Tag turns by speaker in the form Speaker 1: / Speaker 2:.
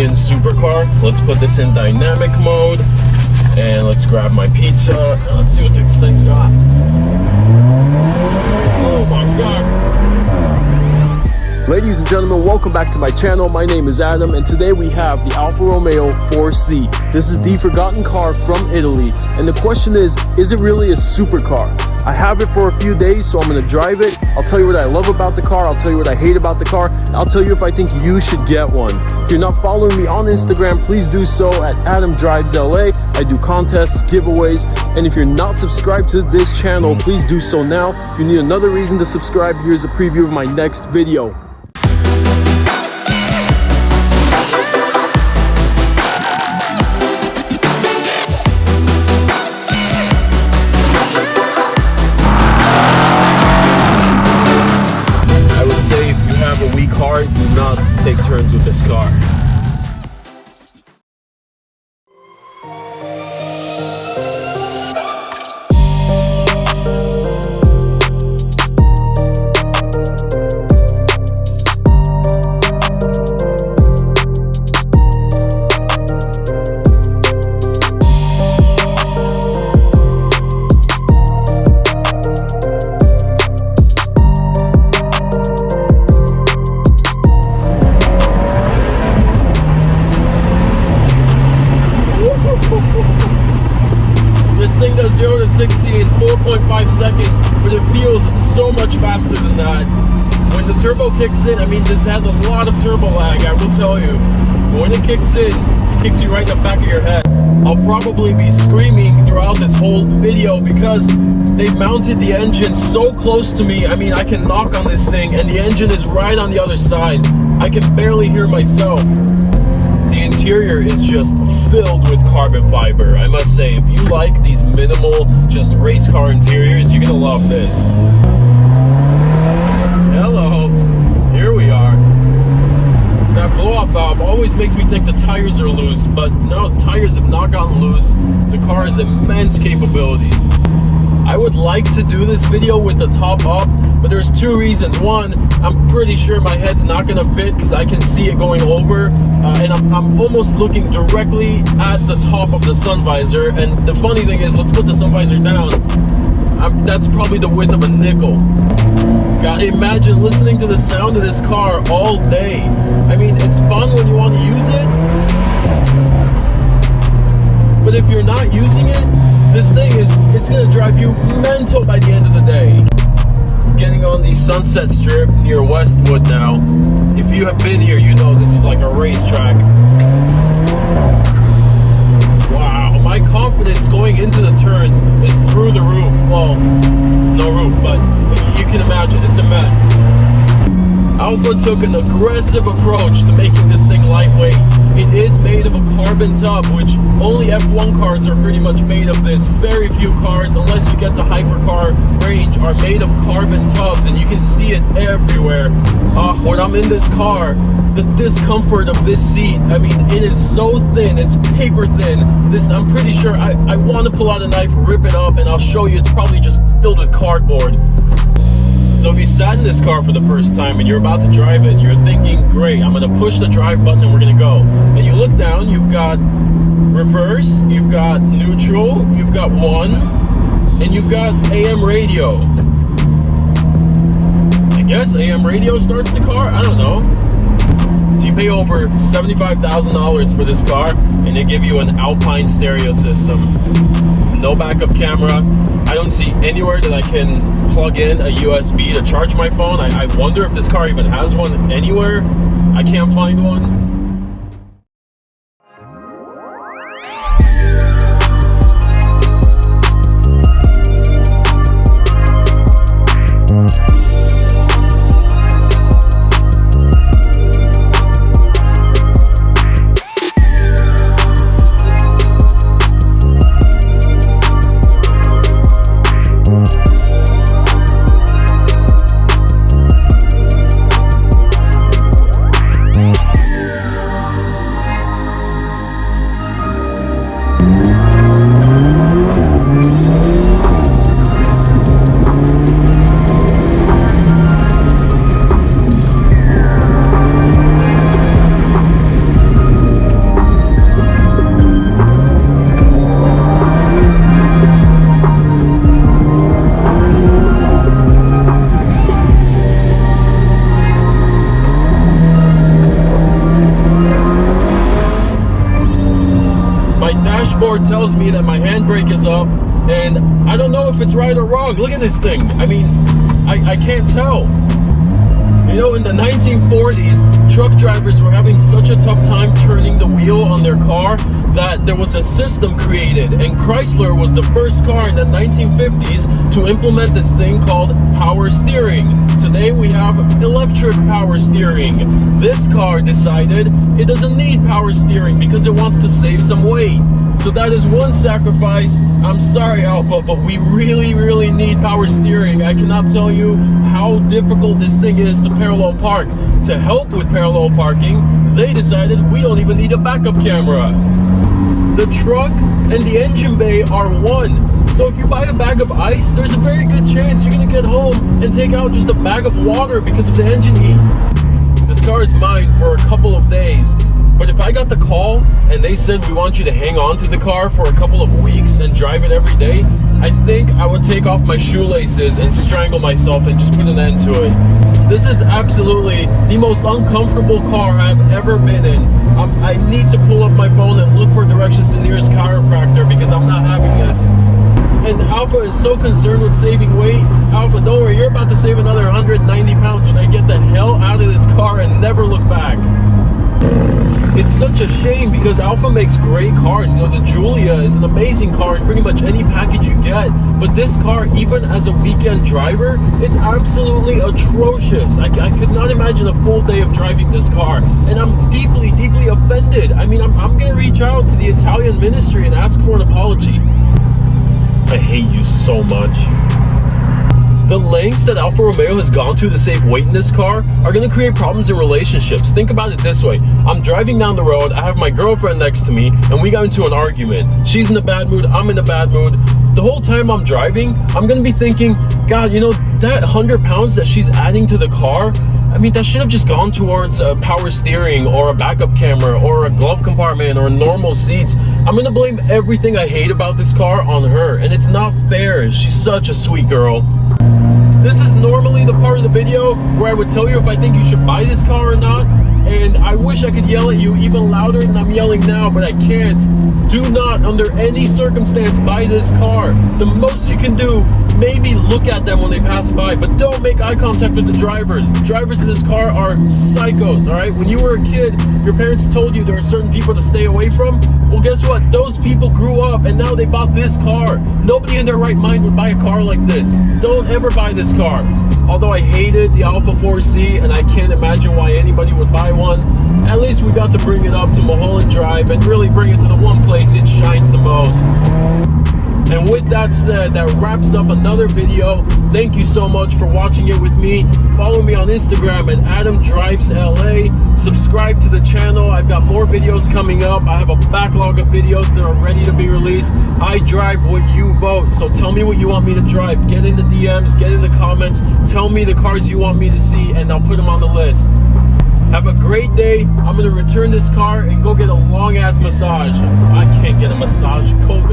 Speaker 1: Italian Supercar. Let's put this in dynamic mode, and let's grab my pizza, and let's see what this thing got. Oh my God. Ladies and gentlemen, welcome back to my channel. My name is Adam, and today we have the Alfa Romeo 4C. This is the forgotten car from Italy, and the question is it really a supercar? I have it for a few days, so I'm going to drive it. I'll tell you what I love about the car. I'll tell you what I hate about the car. I'll tell you if I think you should get one. If you're not following me on Instagram, please do so at AdamDrivesLA. I do contests, giveaways, and if you're not subscribed to this channel, please do so now. If you need another reason to subscribe, here's a preview of my next video. Do not take turns with this car. This thing does 0 to 60 in 4.5 seconds, but it feels so much faster than that. When the turbo kicks in, I mean, this has a lot of turbo lag, I will tell you. But when it kicks in, it kicks you right in the back of your head. I'll probably be screaming throughout this whole video because they've mounted the engine so close to me. I mean, I can knock on this thing and the engine is right on the other side. I can barely hear myself. The interior is just filled with carbon fiber. I must say, if you like these minimal, just race car interiors, you're gonna love this. Hello, here we are. That blow-off valve always makes me think the tires are loose, but no, tires have not gotten loose. The car has immense capabilities. I would like to do this video with the top up, but there's two reasons. One, I'm pretty sure my head's not gonna fit because I can see it going over, and I'm almost looking directly at the top of the sun visor. And the funny thing is, let's put the sun visor down. That's probably the width of a nickel. God, imagine listening to the sound of this car all day. I mean, it's fun when you want to use it, but if you're not using it, this thing it's gonna drive you mental by the end of the day. Getting on the Sunset Strip near Westwood now. If you have been here, you know this is like a racetrack. Wow, my confidence going into the turns is through the roof. Well, no roof, but you can imagine, it's immense. Alfa took an aggressive approach to making this thing lightweight. It is made of a carbon tub, which only F1 cars are pretty much made of this. Very few cars, unless you get to hypercar range, are made of carbon tubs, and you can see it everywhere. When I'm in this car, the discomfort of this seat, I mean, it is so thin, it's paper thin. This, I'm pretty sure, I want to pull out a knife, rip it up, and I'll show you it's probably just filled with cardboard. So if you sat in this car for the first time and you're about to drive it, you're thinking, great, I'm gonna push the drive button and we're gonna go. And you look down, you've got reverse, you've got neutral, you've got one, and you've got AM radio. I guess AM radio starts the car? I don't know. You pay over $75,000 for this car and they give you an Alpine stereo system. No backup camera. I don't see anywhere that I can plug in a USB to charge my phone. I wonder if this car even has one anywhere. I can't find one. dashboard tells me that my handbrake is up, and I don't know if it's right or wrong. Look at this thing. I mean, I can't tell. You know, in the 1940s, truck drivers were having such a tough time turning the wheel on their car that there was a system created, and Chrysler was the first car in the 1950s to implement this thing called power steering. Today we have electric power steering. This car decided it doesn't need power steering because it wants to save some weight. So that is one sacrifice. I'm sorry, Alfa, but we really need power steering. I cannot tell you how difficult this thing is to parallel park. To help with parallel parking, they decided we don't even need a backup camera. The truck and the engine bay are one. So if you buy a bag of ice, there's a very good chance you're gonna get home and take out just a bag of water because of the engine heat. This car is mine for a couple of days. But if I got the call and they said we want you to hang on to the car for a couple of weeks and drive it every day, I think I would take off my shoelaces and strangle myself and just put an end to it. This is absolutely the most uncomfortable car I've ever been in. I need to pull up my phone and look for directions to the nearest chiropractor because I'm not having this. And Alfa is so concerned with saving weight. Alfa, don't worry, you're about to save another 190 pounds when I get the hell out of this car and never look back. It's such a shame because Alfa makes great cars. You know, the Giulia is an amazing car in pretty much any package you get. But this car, even as a weekend driver, it's absolutely atrocious. I could not imagine a full day of driving this car. And I'm deeply offended. I mean, I'm going to reach out to the Italian ministry and ask for an apology. I hate you so much. The lengths that Alfa Romeo has gone to save weight in this car are going to create problems in relationships. Think about it this way. I'm driving down the road, I have my girlfriend next to me, and we got into an argument. She's in a bad mood, I'm in a bad mood. The whole time I'm driving, I'm going to be thinking, God, you know, that 100 pounds that she's adding to the car, I mean, that should have just gone towards power steering or a backup camera or a glove compartment or normal seats. I'm going to blame everything I hate about this car on her, and it's not fair. She's such a sweet girl. This is normally the part of the video where I would tell you if I think you should buy this car or not, and I wish I could yell at you even louder than I'm yelling now, but I can't. Do not, under any circumstance, buy this car. The most you can do, maybe look at them when they pass by, but don't make eye contact with the drivers. The drivers of this car are psychos, all right? When you were a kid, your parents told you there are certain people to stay away from. Well, guess what? Those people grew up and now they bought this car. Nobody in their right mind would buy a car like this. Don't ever buy this car. Although I hated the Alfa 4C and I can't imagine why anybody would buy one, at least we got to bring it up to Mulholland Drive and really bring it to the one place it shines the most. And with that said, that wraps up another video. Thank you so much for watching it with me. Follow me on Instagram at AdamDrivesLA. Subscribe to the channel. I've got more videos coming up. I have a backlog of videos that are ready to be released. I drive what you vote. So tell me what you want me to drive. Get in the DMs, get in the comments. Tell me the cars you want me to see and I'll put them on the list. Have a great day. I'm going to return this car and go get a long-ass massage. I can't get a massage. Cold